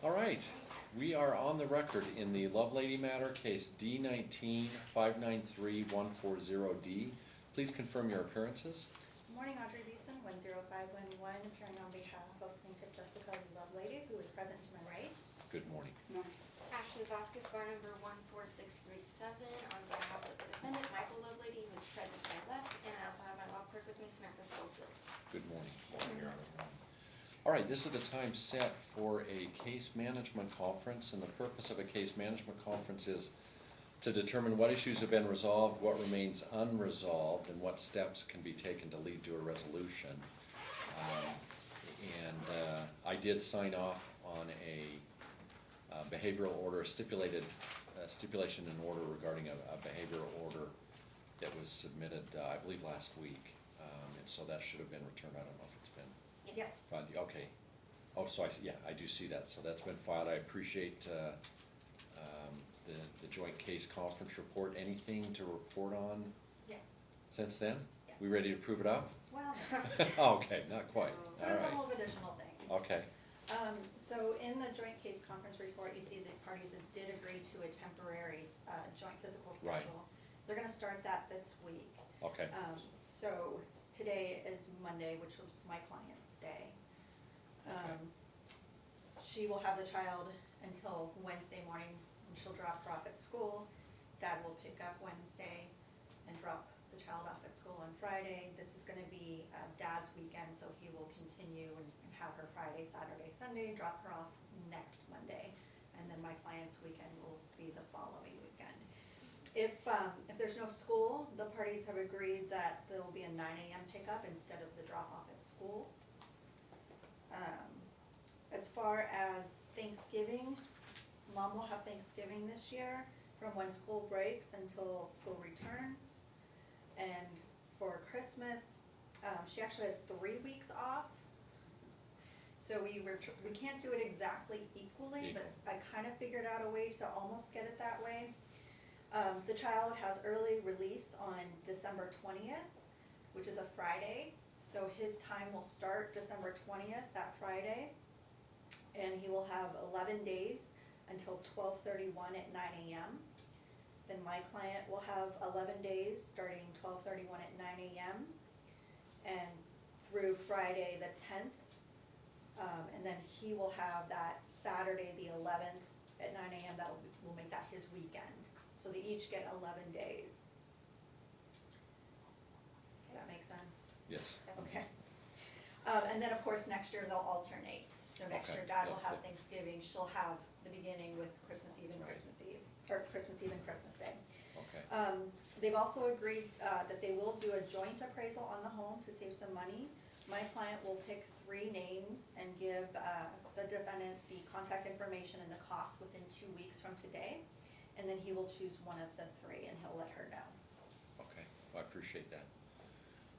All right, we are on the record in the Lovelady matter, case D19-593-140D. Please confirm your appearances. Good morning, Audrey Beeson, 10511, appearing on behalf of plaintiff Jessica Lovelady, who is present to my right. Good morning. Ashley Vasquez, bar number 14637, on behalf of the defendant, Michael Lovelady, who is present to my left, and I also have my law clerk with me, Samantha Schofield. Good morning. Your Honor. All right, this is the time set for a case management conference, and the purpose of a case management conference is to determine what issues have been resolved, what remains unresolved, and what steps can be taken to lead to a resolution. I did sign off on a behavioral order, a stipulation in order regarding a behavioral order that was submitted, I believe, last week. And so that should have been returned. I don't know if it's been. Yes. Filed. Okay. Oh, so yeah, I do see that. So that's been filed. I appreciate the joint case conference report. Anything to report on Yes. since then? Yeah. We ready to prove it up? Well, Okay, not quite. but All a right. couple of additional things. Okay. So in the joint case conference report, you see the parties did agree to a temporary joint physical schedule. Right. They're going to start that this week. Okay. So today is Monday, which was my client's day. Okay. She will have the child until Wednesday morning, when she'll drop her off at school. Dad will pick up Wednesday and drop the child off at school on Friday. This is going to be Dad's weekend, so he will continue and have her Friday, Saturday, Sunday, drop her off next Monday, and then my client's weekend will be the following weekend. If there's no school, the parties have agreed that there will be a 9 a.m. pickup instead of the drop-off at school. As far as Thanksgiving, Mom will have Thanksgiving this year from when school breaks until school returns. And for Christmas, she actually has 3 weeks off. So we can't do it exactly equally, but I kind of figured out a way to almost get it that way. The child has early release on December 20th, which is a Friday. So his time will start December 20th, that Friday. And he will have 11 days until 12:31 at 9 a.m. Then my client will have 11 days starting 12:31 at 9 a.m. and through Friday the 10th. And then he will have that Saturday the 11th at 9 a.m. We'll make that his weekend. So they each get 11 days. Does that make sense? Yes. Okay. And then, of course, next year they'll alternate. So next Okay. year Dad will Yeah. have Thanksgiving, she'll have the beginning with Christmas Eve and Right. Christmas Eve, or Christmas Eve and Christmas Day. Okay. They've also agreed that they will do a joint appraisal on the home to save some money. My client will pick 3 names and give the defendant the contact information and the cost within 2 weeks from today. And then he will choose one of the 3 and he'll let her know. Okay, well, I appreciate that.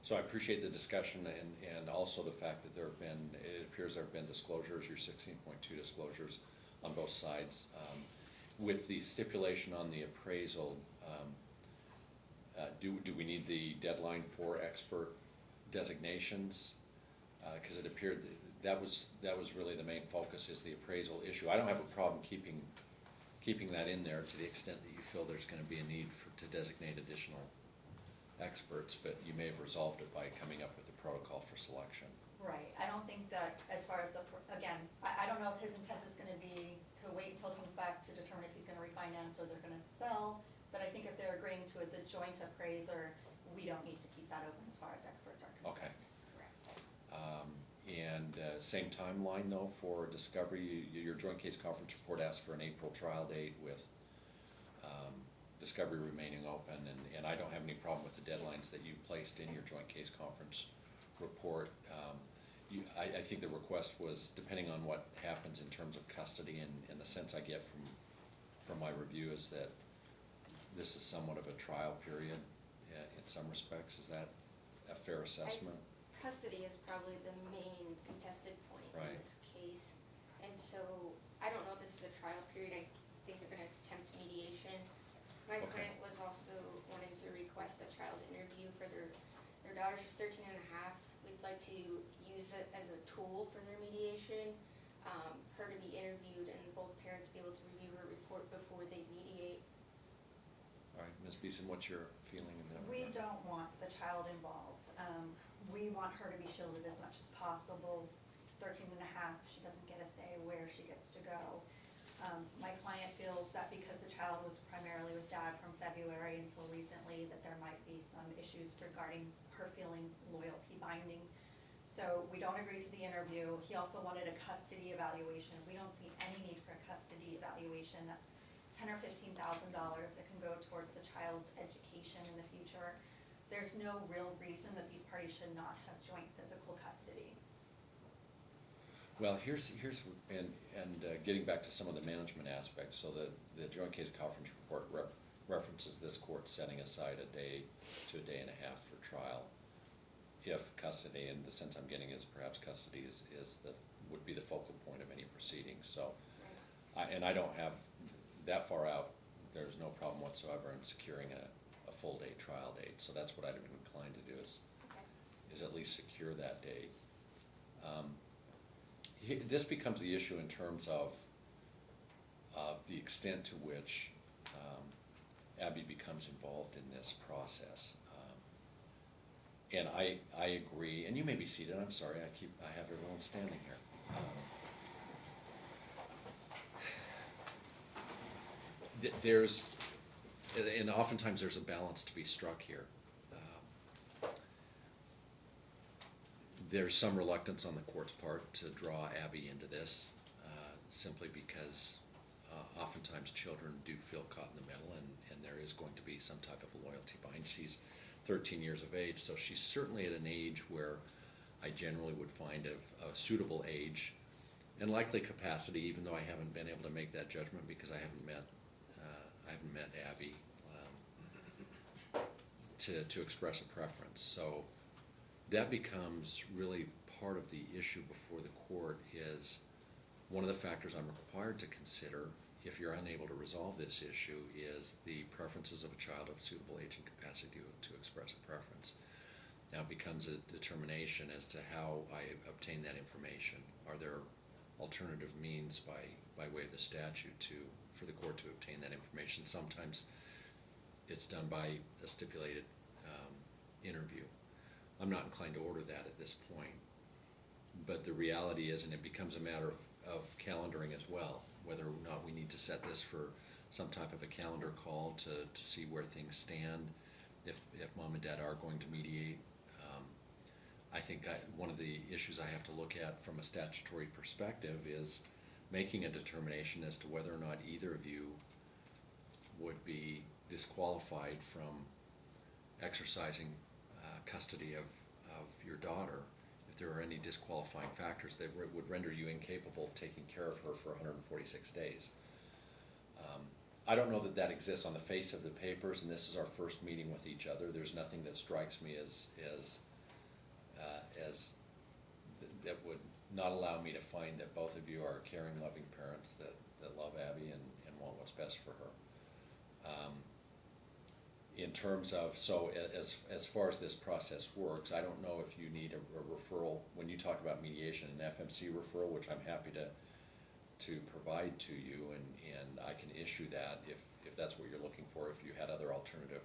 So I appreciate the discussion and also the fact that it appears there have been disclosures, your 16.2 disclosures on both sides. With the stipulation on the appraisal, do we need the deadline for expert designations? Because it appeared that was really the main focus, is the appraisal issue. I don't have a problem keeping that in there to the extent that you feel there's going to be a need to designate additional experts, but you may have resolved it by coming up with a protocol for selection. Right, I don't think that as far as again, I don't know if his intent is gonna be to wait until he comes back to determine if he's gonna refinance or they're gonna sell, but I think if they're agreeing to the joint appraiser, we don't need to keep that open as far as experts are concerned. Okay. Same timeline though for discovery. Your joint case conference report asks for an April trial date with discovery remaining open, and I don't have any problem with the deadlines that you placed in your joint case conference report. I think the request was depending on what happens in terms of custody, and the sense I get from my review is that this is somewhat of a trial period in some respects. Is that a fair assessment? Custody is probably the main contested point Right. in this case. And so I don't know if this is a trial period. I think they're going to attempt mediation. My Okay. client was also wanting to request a child interview for their daughter. She's 13 and a half. We'd like to use it as a tool for their mediation, her to be interviewed and Ms. Beeson, what's your feeling in that We regard? don't want the child involved. We want her to be shielded as much as possible. 13 and a half, she doesn't get a say where she gets to go. My client feels that because the child was primarily with dad from February until recently, that there might be some issues regarding her feeling loyalty binding. So we don't agree to the interview. He also wanted a custody evaluation. We don't see any need for a custody evaluation. That's $10,000 or $15,000 that can go towards the child's education in the future. There's no real reason that these parties should not have joint physical custody. Well, here's getting back to some of the management aspects, so the joint case conference report references this court setting aside a day to a day and a half for trial if custody, and the sense I'm getting is perhaps custody would be the focal point of any proceedings. So, I don't have that far out. There's no problem whatsoever in securing a full day trial date. So that's what I'd have been inclined to do is at least secure that date. This becomes the issue in terms of the extent to which Abby becomes involved in this process. And I agree, and you may be seated, I'm sorry, I have everyone standing here. And oftentimes there's a balance to be struck here. There's some reluctance on the court's part to draw Abby into this, simply because oftentimes children do feel caught in the middle, and there is going to be some type of a loyalty bind. She's 13 years of age, so she's certainly at an age where I generally would find a suitable age and likely capacity, even though I haven't been able to make that judgment because I haven't met Abby to express a preference. So that becomes really part of the issue before the court. Is one of the factors I'm required to consider if you're unable to resolve this issue is the preferences of a child of suitable age and capacity to express a preference. Now it becomes a determination as to how I obtain that information. Are there alternative means by way of the statute for the court to obtain that information? Sometimes it's done by a stipulated interview. I'm not inclined to order that at this point, but the reality is, and it becomes a matter of calendaring as well, whether or not we need to set this for some type of a calendar call to see where things stand, if mom and dad are going to mediate. I think one of the issues I have to look at from a statutory perspective is making a determination as to whether or not either of you would be disqualified from exercising custody of your daughter if there are any disqualifying factors that would render you incapable of taking care of her for 146 days. I don't know that exists on the face of the papers, and this is our first meeting with each other. There's nothing that strikes me as that would not allow me to find that both of you are caring, loving parents that love Abby and want what's best for her. In terms of, so as far as this process works, I don't know if you need a referral, when you talk about mediation, an FMC referral, which I'm happy to provide to you, and I can issue that if that's what you're looking for, if you had other alternative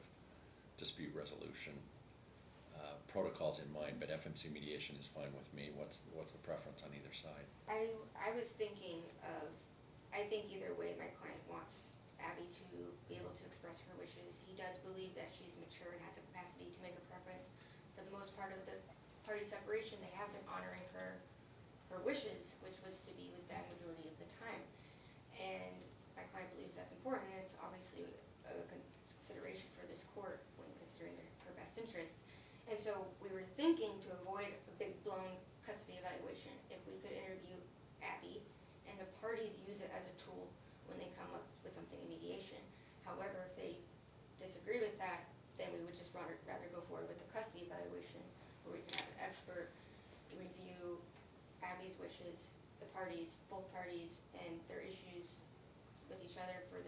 dispute resolution protocols in mind, but FMC mediation is fine with me. What's the preference on either side? I was thinking of, I think either way my client wants Abby to be able to express her wishes. He does believe that she's mature and has the capacity to make a preference. For the most part of the party separation, they have been honoring her wishes, which was to be with dad majority of the time. And my client believes that's important, and it's obviously a consideration for this court when considering her best interest. And so we were thinking to avoid a big blown custody evaluation, if we could interview Abby and the parties use it as a tool when they come up with something in mediation. However, if they disagree with that, then we would just rather go forward with the custody evaluation, where we can have an expert review Abby's wishes, the parties, both parties, and their issues with each other for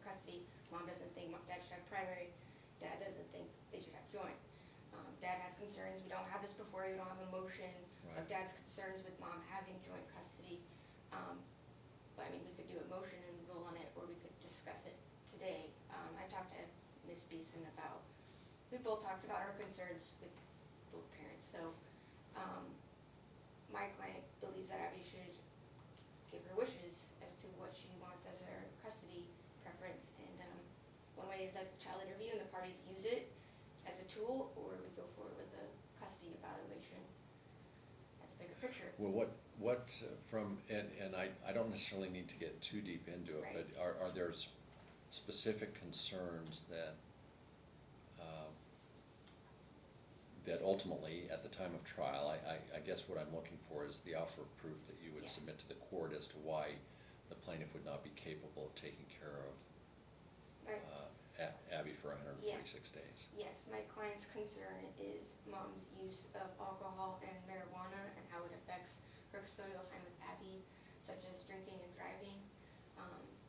custody. Mom doesn't think dad should have primary. Dad doesn't think they should have joint. Dad has concerns. We don't have this before. We don't have a motion of dad's concerns with mom having joint custody. But I mean, we could do a motion and rule on it, or we could discuss it today. I talked to Ms. Beeson about, we both talked about our concerns with both parents, so, my client believes that Abby should give her wishes as to what she wants as her custody preference, and, one way is like child interview, and the parties use it as a tool, or we go forward with a custody evaluation as a bigger picture. Well, what from, and I don't necessarily need to get too deep into it, Right. but are there specific concerns that, that ultimately, at the time of trial, I guess what I'm looking for is the offer of proof that you would Yes. submit to the court as to why the plaintiff would not be capable of taking care of Right. Abby for 146 days. Yes, my client's concern is mom's use of alcohol and marijuana and how it affects her custodial time with Abby, such as drinking and driving.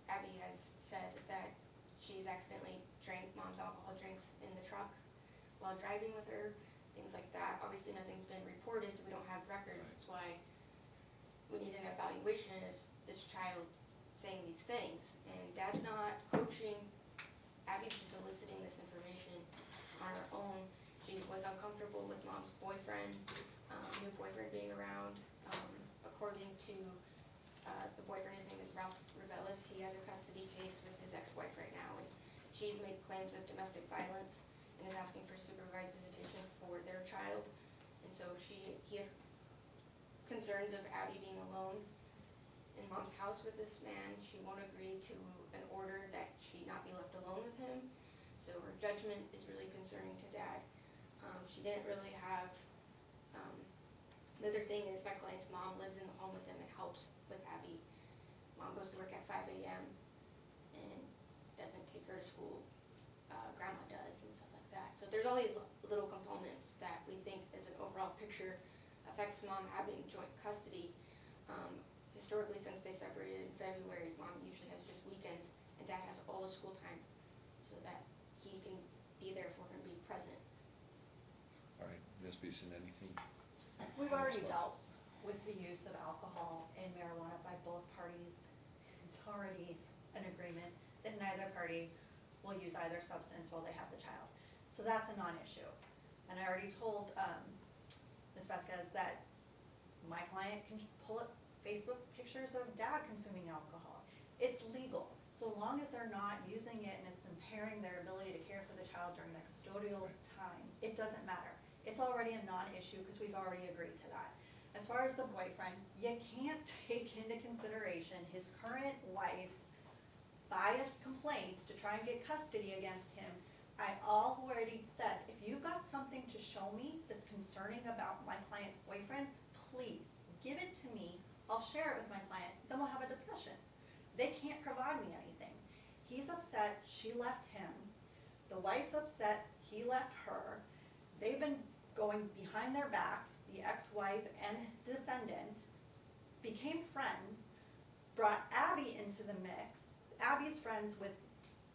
Abby has said that she's accidentally drank mom's alcohol drinks in the truck while driving with her, things like that. Obviously, nothing's been reported, so we don't have records. Right. That's why we need an evaluation of this child saying these things. And Dad's not coaching. Abby's just eliciting this information on her own. She was uncomfortable with mom's boyfriend, new boyfriend being around. According to the boyfriend, his name is Ralph Revelis. He has a custody case with his ex-wife right now, and she's made claims of domestic violence and is asking for supervised visitation for their child. And so he has concerns of Abby being alone in mom's house with this man. She won't agree to an order that she not be left alone with him. So her judgment is really concerning to Dad. She didn't really have, the other thing is my client's mom lives in the home with him and helps with Abby. Mom goes to work at 5 a.m. and doesn't take her to school. Grandma does and stuff like that. So there's all these little components that we think as an overall picture affects mom having joint custody. Historically, since they separated in February, mom usually has just weekends, and Dad has all the school time so that he can be there for her and be present. All right, Ms. Beeson, anything? We've already dealt with the use of alcohol and marijuana by both parties. It's already an agreement that neither party will use either substance while they have the child. So that's a non-issue. And I already told Ms. Vasquez that my client can pull up Facebook pictures of Dad consuming alcohol. It's legal, so long as they're not using it and it's impairing their ability to care for the child during the custodial time, it doesn't matter. It's already a non-issue because we've already agreed to that. As far as the boyfriend, you can't take into consideration his current wife's biased complaints to try and get custody against him. I already said, if you've got something to show me that's concerning about my client's boyfriend, please give it to me. I'll share it with my client, then we'll have a discussion. They can't provide me anything. He's upset, she left him. The wife's upset, he left her. They've been going behind their backs, the ex-wife and defendant became friends, brought Abby into the mix. Abby's friends with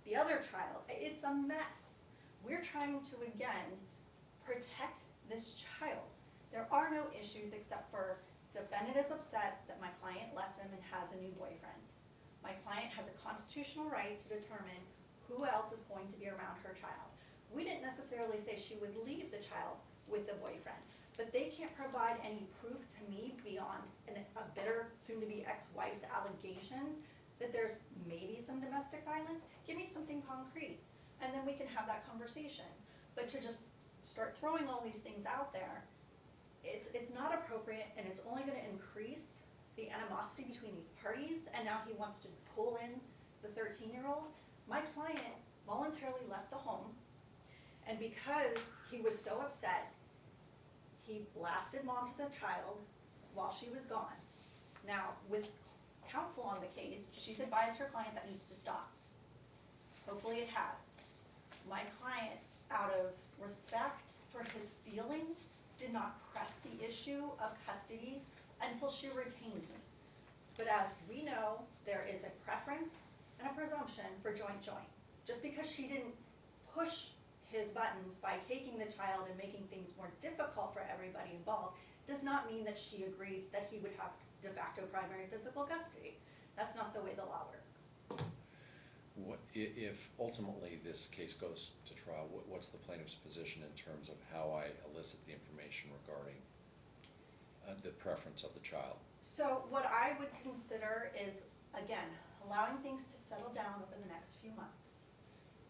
the other child. It's a mess. We're trying to, again, protect this child. There are no issues except for defendant is upset that my client left him and has a new boyfriend. My client has a constitutional right to determine who else is going to be around her child. We didn't necessarily say she would leave the child with the boyfriend, but they can't provide any proof to me beyond a bitter, soon-to-be ex-wife's allegations that there's maybe some domestic violence. Give me something concrete, and then we can have that conversation. But to just start throwing all these things out there, it's not appropriate, and it's only going to increase the animosity between these parties, and now he wants to pull in the 13-year-old. My client voluntarily left the home, and because he was so upset, he blasted mom to the child while she was gone. Now, with counsel on the case, she's advised her client that needs to stop. Hopefully it has. My client, out of respect for his feelings, did not press the issue of custody until she retained me. But as we know, there is a preference and a presumption for joint. Just because she didn't push his buttons by taking the child and making things more difficult for everybody involved does not mean that she agreed that he would have de facto primary physical custody. That's not the way the law works. If ultimately this case goes to trial, what's the plaintiff's position in terms of how I elicit the information regarding the preference of the child? So what I would consider is, again, allowing things to settle down over the next few months.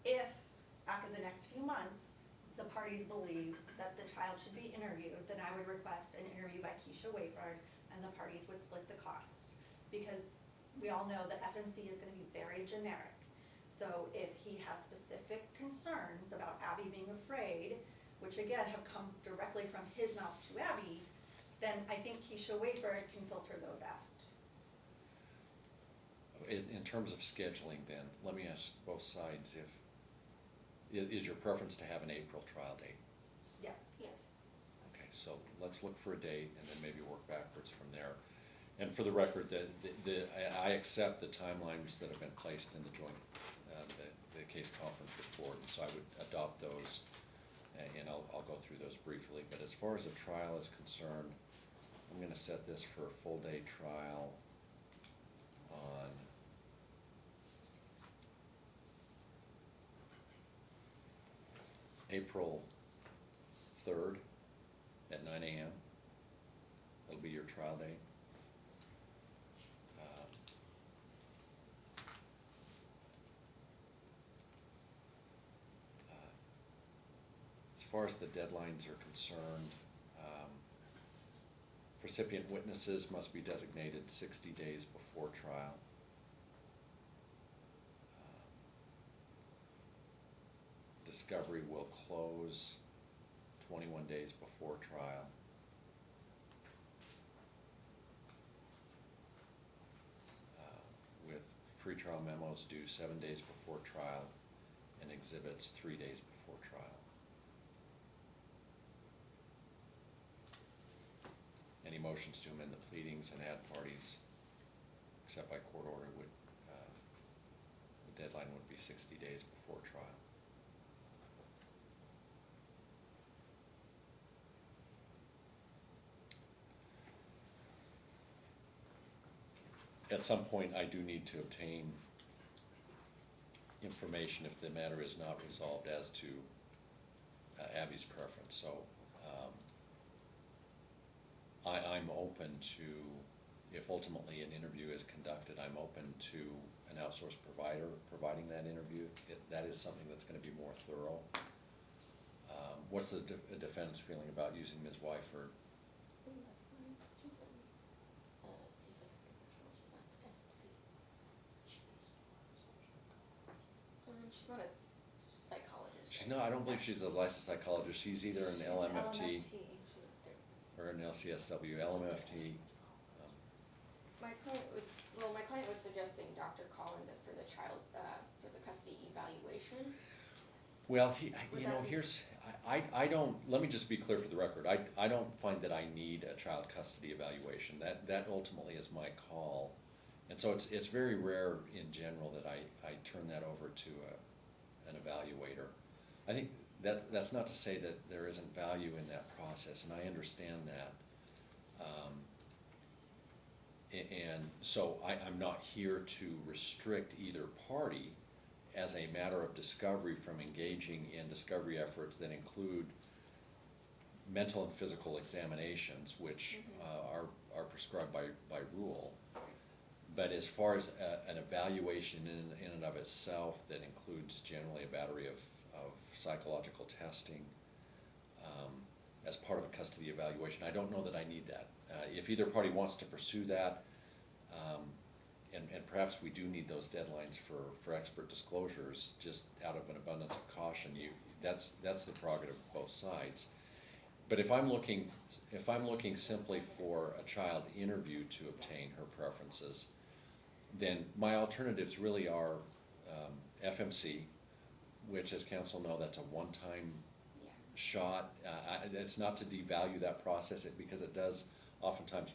If, after the next few months, the parties believe that the child should be interviewed, then I would request an interview by Keisha Wayford, and the parties would split the cost. Because we all know that FMC is gonna be very generic. So if he has specific concerns about Abby being afraid, which again have come directly from his mouth to Abby, then I think Keisha Wayford can filter those out. In terms of scheduling then, let me ask both sides is your preference to have an April trial date? Yes. Yes. Okay, so let's look for a date and then maybe work backwards from there. And for the record, I accept the timelines that have been placed in the joint, the case conference report, so I would adopt those, and I'll go through those briefly. But as far as a trial is concerned, I'm gonna set this for a full day trial on April 3rd at 9 a.m. That'll be your trial date. As far as the deadlines are concerned, recipient witnesses must be designated 60 days before trial. Discovery will close 21 days before trial. With pretrial memos due 7 days before trial and exhibits 3 days before trial. Any motions to amend the pleadings and add parties, except by court order, would, the deadline would be 60 days before trial. At some point, I do need to obtain information if the matter is not resolved as to Abby's preference. So I'm open to, if ultimately an interview is conducted, I'm open to an outsourced provider providing that interview. That is something that's going to be more thorough. What's the defendant's feeling about using Ms. Wyford? She's not a psychologist. She's not, I don't believe she's a licensed psychologist. She's either an LMFT or an LCSW. LMFT. My client was suggesting Dr. Collins as for the child, for the custody evaluation. Well, I don't, let me just be clear for the record. I don't find that I need a child custody evaluation. That ultimately is my call. And so it's very rare in general that I turn that over to an evaluator. I think that's not to say that there isn't value in that process, and I understand that. And so I'm not here to restrict either party as a matter of discovery from engaging in discovery efforts that include mental and physical examinations, which are prescribed by rule. But as far as an evaluation in and of itself that includes generally a battery of psychological testing as part of a custody evaluation, I don't know that I need that. If either party wants to pursue that, and perhaps we do need those deadlines for expert disclosures, just out of an abundance of caution, that's the prerogative of both sides. But if I'm looking simply for a child interview to obtain her preferences, then my alternatives really are FMC, which, as counsel know, that's a one-time shot. It's not to devalue that process because it does oftentimes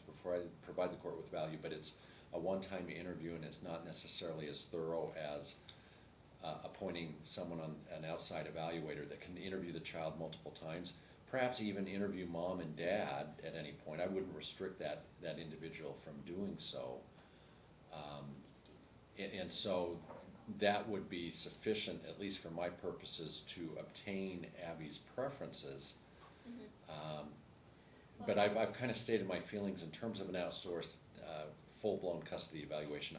provide the court with value, but it's a one-time interview and it's not necessarily as thorough as appointing someone on an outside evaluator that can interview the child multiple times, perhaps even interview mom and dad at any point. I wouldn't restrict that individual from doing so. And so that would be sufficient, at least for my purposes, to obtain Abby's preferences. But I've kind of stated my feelings in terms of an outsourced, full-blown custody evaluation.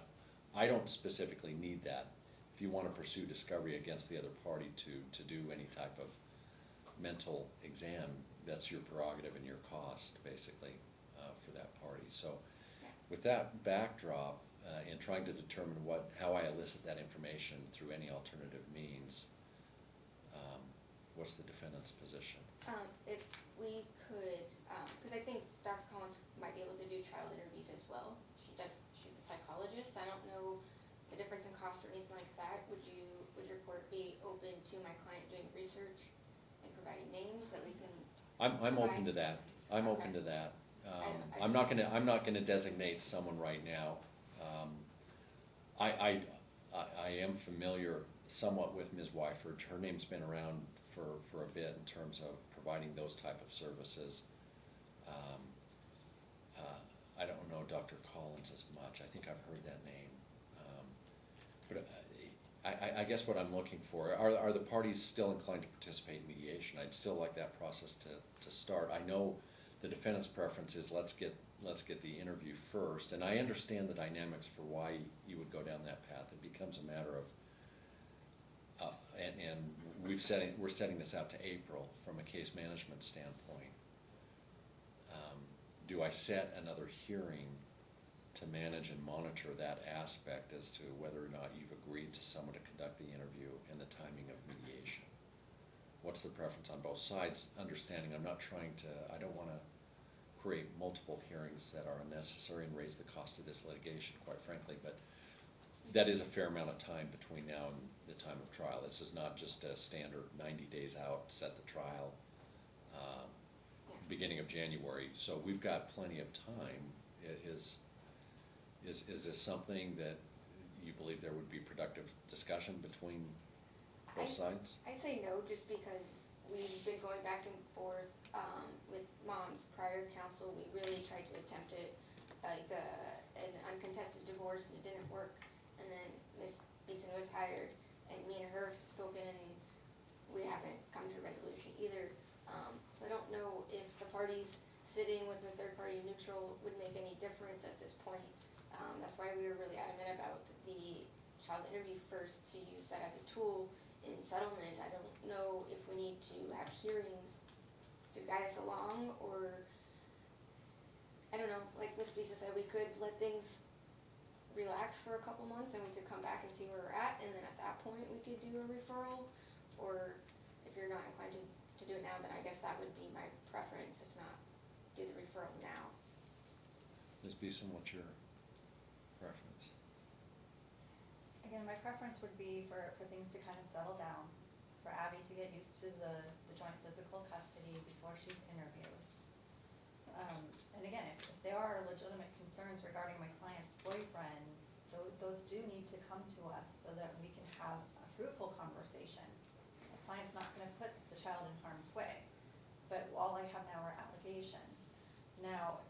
I don't specifically need that. If you want to pursue discovery against the other party to do any type of mental exam, that's your prerogative and your cost, basically, for that party. So with that backdrop, in trying to determine how I elicit that information through any alternative means, what's the defendant's position? If we could, because I think Dr. Collins might be able to do child interviews as well. She's a psychologist. I don't know the difference in cost or anything like that. Would your court be open to my client doing research and providing names that we can? I'm open to that. I'm open to that. I'm not gonna designate someone right now. I am familiar somewhat with Ms. Wyford. Her name's been around for a bit in terms of providing those type of services. I don't know Dr. Collins as much. I think I've heard that name. But I guess what I'm looking for, are the parties still inclined to participate in mediation? I'd still like that process to start. I know the defendant's preference is let's get the interview first, and I understand the dynamics for why you would go down that path. It becomes a matter of, and we're setting this out to April from a case management standpoint. Do I set another hearing to manage and monitor that aspect as to whether or not you've agreed to someone to conduct the interview and the timing of mediation? What's the preference on both sides? Understanding I don't want to create multiple hearings that are unnecessary and raise the cost of this litigation, quite frankly, but that is a fair amount of time between now and the time of trial. This is not just a standard 90 days out, set the trial, beginning of January. So we've got plenty of time. Is this something that you believe there would be productive discussion between both sides? I say no, just because we've been going back and forth with Mom's prior counsel. We really tried to attempt it, like an uncontested divorce, and it didn't work. And then Ms. Beeson was hired, and me and her have spoken, and we haven't come to a resolution either. So I don't know if the parties sitting with a third party neutral would make any difference at this point. That's why we were really adamant about the child interview first, to use that as a tool in settlement. I don't know if we need to have hearings to guide us along, or I don't know, like Ms. Beeson said, we could let things relax for a couple months and we could come back and see where we're at, and then at that point we could do a referral. Or if you're not inclined to do it now, then I guess that would be my preference. If not, do the referral now. Ms. Beeson, what's your preference? Again, my preference would be for things to kind of settle down, for Abby to get used to the joint physical custody before she's interviewed. And again, if there are legitimate concerns regarding my client's boyfriend, those do need to come to us so that we can have a fruitful conversation. The client's not gonna put the child in harm's way, but all I have now are allegations. Now,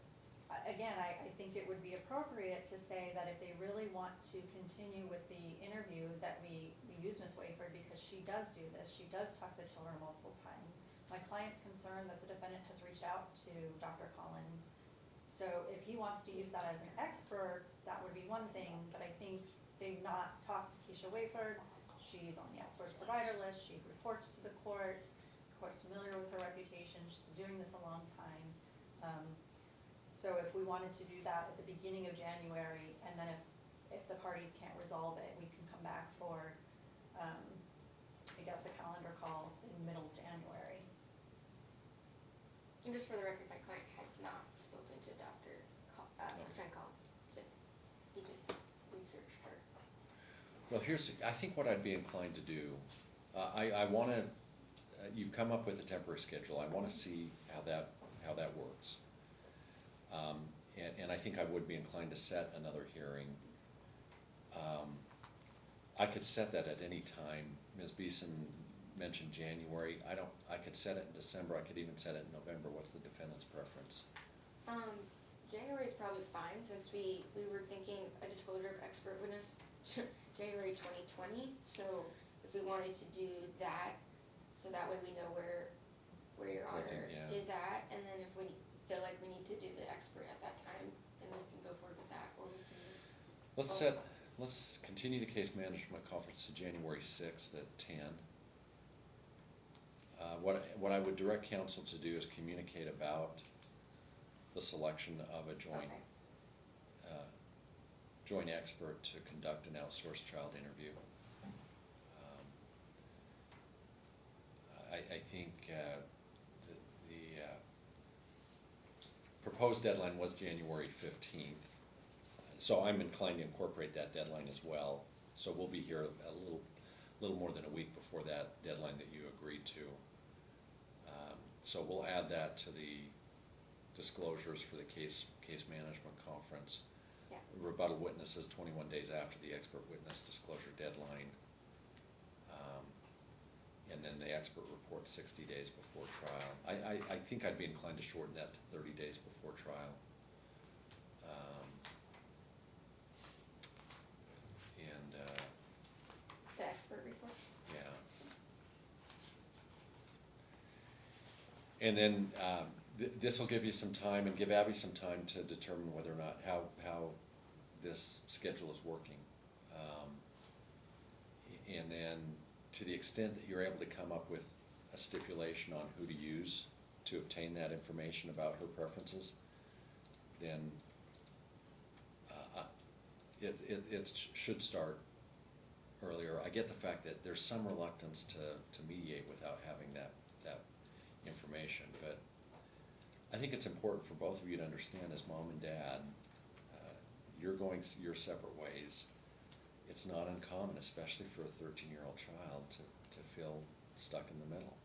again, I think it would be appropriate to say that if they really want to continue with the interview, that we use Ms. Wayford, because she does do this. She does talk to the children multiple times. My client's concerned that the defendant has reached out to Dr. Collins. So if he wants to use that as an expert, that would be one thing, but I think they've not talked to Keisha Wayford. She's on the outsourced provider list. She reports to the court. The court's familiar with her reputation. She's been doing this a long time. So if we wanted to do that at the beginning of January, and then if the parties can't resolve it, we can come back for, I guess, a calendar call in middle of January. And just for the record, my client has not spoken to Dr. Sunshine Collins. He just researched her. Well, I think what I'd be inclined to do, I want to, you've come up with a temporary schedule. I want to see how that works. And I think I would be inclined to set another hearing. I could set that at any time. Ms. Beeson mentioned January. I could set it in December. I could even set it in November. What's the defendant's preference? January is probably fine, since we were thinking a disclosure of expert witness January 2020, so if we wanted to do that, so that way we know where your What honor the- yeah. is at, and then if we feel like we need to do the expert at that time, then we can go forward with that, or we can. Let's continue the case management conference to January 6th at 10. What I would direct council to do is communicate about the selection of a joint, Okay. joint expert to conduct an outsourced child interview. I think the proposed deadline was January 15th. So I'm inclined to incorporate that deadline as well. So we'll be here a little more than a week before that deadline that you agreed to. So we'll add that to the disclosures for the case management conference. Yeah. Rebuttal witnesses 21 days after the expert witness disclosure deadline. And then the expert report 60 days before trial. I think I'd be inclined to shorten that to 30 days before trial. The expert report? Yeah. And then this will give you some time and give Abby some time to determine whether or not how this schedule is working. And then to the extent that you're able to come up with a stipulation on who to use to obtain that information about her preferences, then it should start earlier. I get the fact that there's some reluctance to mediate without having that information, but I think it's important for both of you to understand as mom and dad, you're going your separate ways. It's not uncommon, especially for a 13-year-old child, to feel stuck in the middle.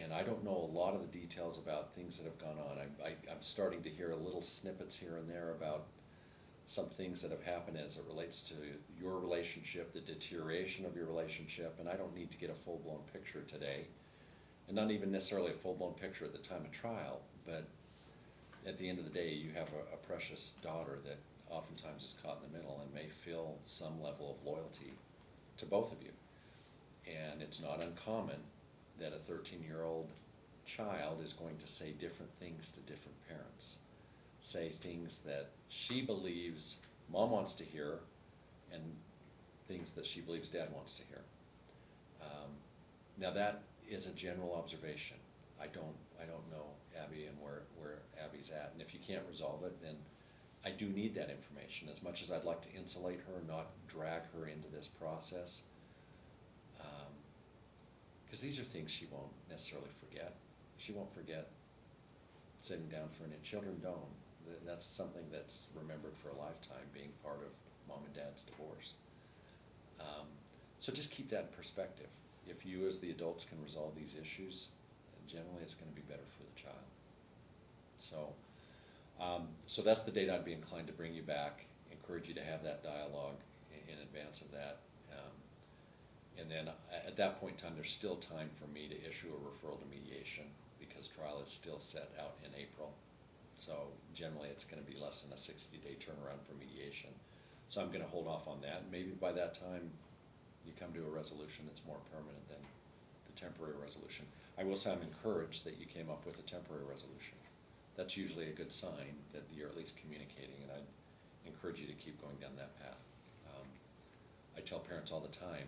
And I don't know a lot of the details about things that have gone on. I'm starting to hear little snippets here and there about some things that have happened as it relates to your relationship, the deterioration of your relationship, and I don't need to get a full-blown picture today, and not even necessarily a full-blown picture at the time of trial, but at the end of the day, you have a precious daughter that oftentimes is caught in the middle and may feel some level of loyalty to both of you. And it's not uncommon that a 13-year-old child is going to say different things to different parents. Say things that she believes mom wants to hear and things that she believes dad wants to hear. Now that is a general observation. I don't know Abby and where Abby's at, and if you can't resolve it, then I do need that information. As much as I'd like to insulate her, not drag her into this process, because these are things she won't necessarily forget. She won't forget sitting down for an interview. Children don't. That's something that's remembered for a lifetime, being part of mom and dad's divorce. So just keep that in perspective. If you as the adults can resolve these issues, generally it's going to be better for the child. So that's the date I'd be inclined to bring you back, encourage you to have that dialogue in advance of that. And then at that point in time, there's still time for me to issue a referral to mediation because trial is still set out in April. So generally it's going to be less than a 60-day turnaround for mediation. So I'm going to hold off on that. Maybe by that time you come to a resolution that's more permanent than the temporary resolution. I will say I'm encouraged that you came up with a temporary resolution. That's usually a good sign that you're at least communicating, and I'd encourage you to keep going down that path. I tell parents all the time,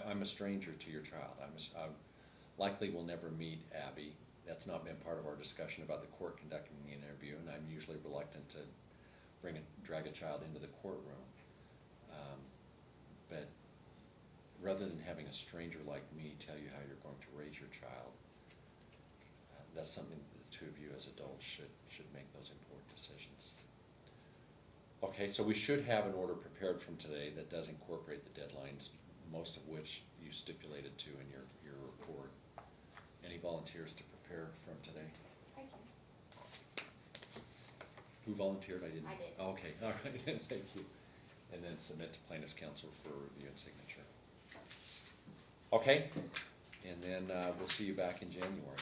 I'm a stranger to your child. I likely will never meet Abby. That's not been part of our discussion about the court conducting the interview, and I'm usually reluctant to drag a child into the courtroom. But rather than having a stranger like me tell you how you're going to raise your child, that's something that the two of you as adults should make those important decisions. Okay, so we should have an order prepared from today that does incorporate the deadlines, most of which you stipulated to in your report. Any volunteers to prepare from today? I can. Who volunteered? I didn't. I did. Okay, all right, thank you. And then submit to plaintiff's counsel for review and signature. Okay, and then we'll see you back in January.